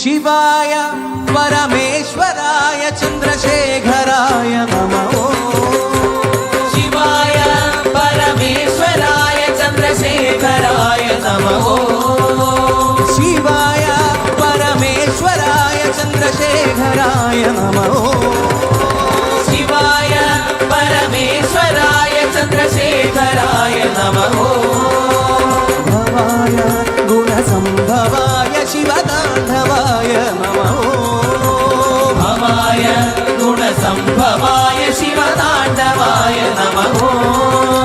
शिवाय परमेश्वराय चन्द्रशेखराय नमः। शिवाय परमेश्वराय चन्द्रशेखराय नमः। शिवाय परमेश्वराय चन्द्रशेखराय नमः। शिवाय परमेश्वराय चन्द्रशेखराय नमः। भवाय गुणसम्भवाय शिवताण्डवाय नमः। भवाय गुणसम्भवाय शिवताण्डवाय नमः।